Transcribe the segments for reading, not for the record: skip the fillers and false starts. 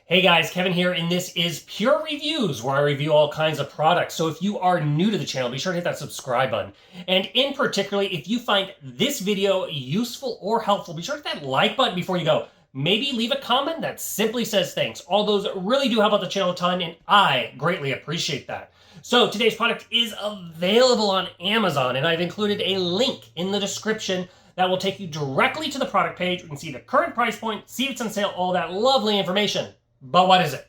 Hey guys, Kevin here, and this is Pure Reviews, where I review all kinds of products. So if you are new to the channel, be sure to hit that subscribe button. And in particular, if you find this video useful or helpful, be sure to hit that like button before you go. Maybe leave a comment that simply says thanks. All those really do help out the channel a ton, and I greatly appreciate that. So today's product is available on Amazon, and I've included a link in the description that will take you directly to the product page. You can see the current price point, see if it's on sale, all that lovely information. But what is it?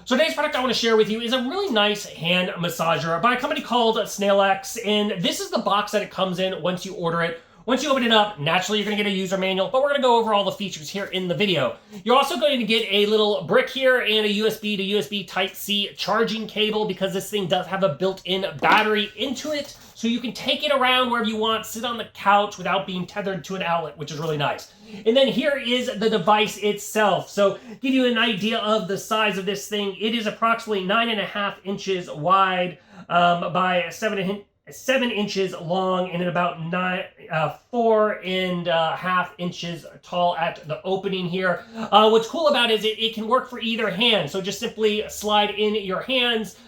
So today's product I want to share with you is a really nice hand massager by a company called Snailax, and this is the box that it comes in once you order it. Once you open it up, naturally you're going to get a user manual, but we're going to go over all the features here in the video. You're also going to get a little brick here and a USB to USB Type-C charging cable, because this thing does have a built-in battery into it, so you can take it around wherever you want, sit on the couch without being tethered to an outlet, which is really nice. And then here is the device itself. So give you an idea of the size of this thing. It is approximately 9.5 inches wide by 7 inches long, and about 4.5 inches tall at the opening here. What's cool about it is it can work for either hand. So just simply slide in your hands.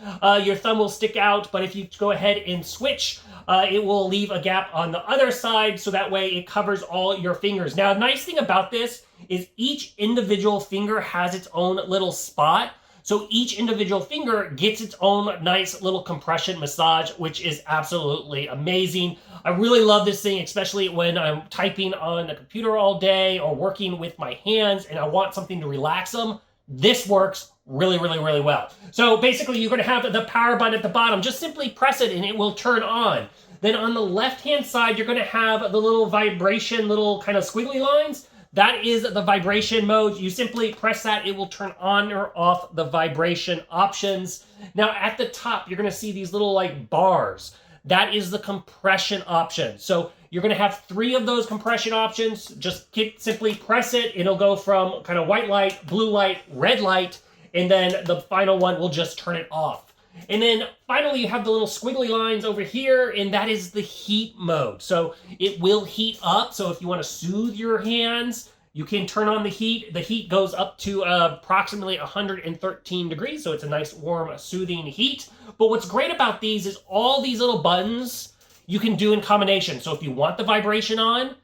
Your thumb will stick out, but if you go ahead and switch, it will leave a gap on the other side, so that way it covers all your fingers. Now, the nice thing about this is each individual finger has its own little spot. So each individual finger gets its own nice little compression massage, which is absolutely amazing. I really love this thing, especially when I'm typing on the computer all day or working with my hands and I want something to relax them. This works really well. So basically you're going to have the power button at the bottom. Just simply press it and it will turn on. Then on the left-hand side, you're going to have the little vibration, little kind of squiggly lines. That is the vibration mode. You simply press that, it will turn on or off the vibration options. Now at the top, you're gonna see these little like bars. That is the compression option. So you're gonna have 3 of those compression options. Just simply press it. It'll go from kind of white light, blue light, red light, and then the final one will just turn it off. And then finally you have the little squiggly lines over here, and that is the heat mode. So it will heat up. So if you want to soothe your hands, you can turn on the heat. The heat goes up to approximately 113 degrees. So it's a nice, warm, soothing heat. But what's great about these is all these little buttons you can do in combination. So if you want the vibration on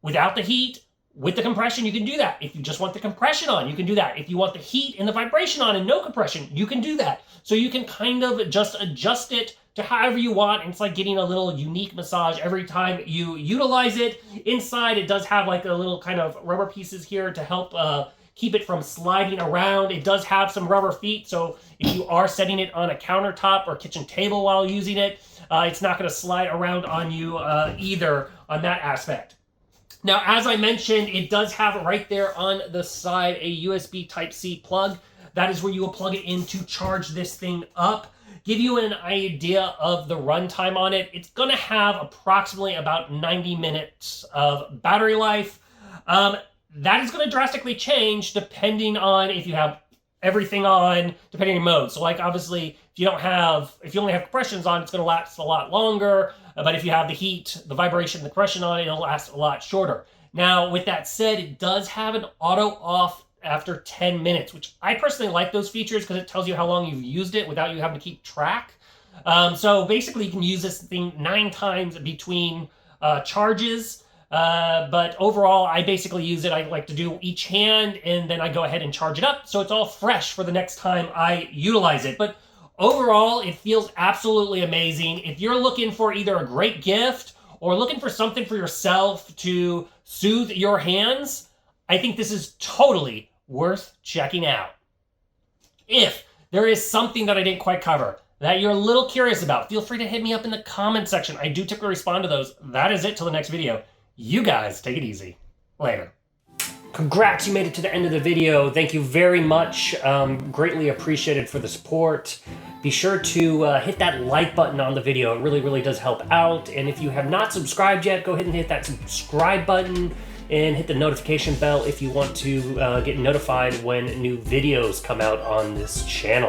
without the heat, with the compression, you can do that. If you just want the compression on, you can do that. If you want the heat and the vibration on and no compression, you can do that. So you can kind of just adjust it to however you want. And it's like getting a little unique massage every time you utilize it. Inside, it does have like a little kind of rubber pieces here to help keep it from sliding around. It does have some rubber feet, so if you are setting it on a countertop or kitchen table while using it, it's not going to slide around on you either on that aspect. Now, as I mentioned, it does have right there on the side a USB Type-C plug. That is where you will plug it in to charge this thing up. Give you an idea of the runtime on it. It's going to have approximately about 90 minutes of battery life. That is going to drastically change depending on if you have everything on, depending on mode. So like obviously, if you only have compressions on, it's going to last a lot longer. But if you have the heat, the vibration, the compression on, it'll last a lot shorter. Now, with that said, it does have an auto off after 10 minutes, which I personally like those features because it tells you how long you've used it without you having to keep track. So basically, you can use this thing 9 times between charges. But overall, I basically use it. I like to do each hand, and then I go ahead and charge it up, so it's all fresh for the next time I utilize it. But overall, it feels absolutely amazing. If you're looking for either a great gift or looking for something for yourself to soothe your hands, I think this is totally worth checking out. If there is something that I didn't quite cover that you're a little curious about, feel free to hit me up in the comment section. I do typically respond to those. That is it till the next video. You guys take it easy. Later. Congrats, you made it to the end of the video. Thank you very much. Greatly appreciated for the support. Be sure to hit that like button on the video. It really does help out. And if you have not subscribed yet, go ahead and hit that subscribe button and hit the notification bell if you want to get notified when new videos come out on this channel.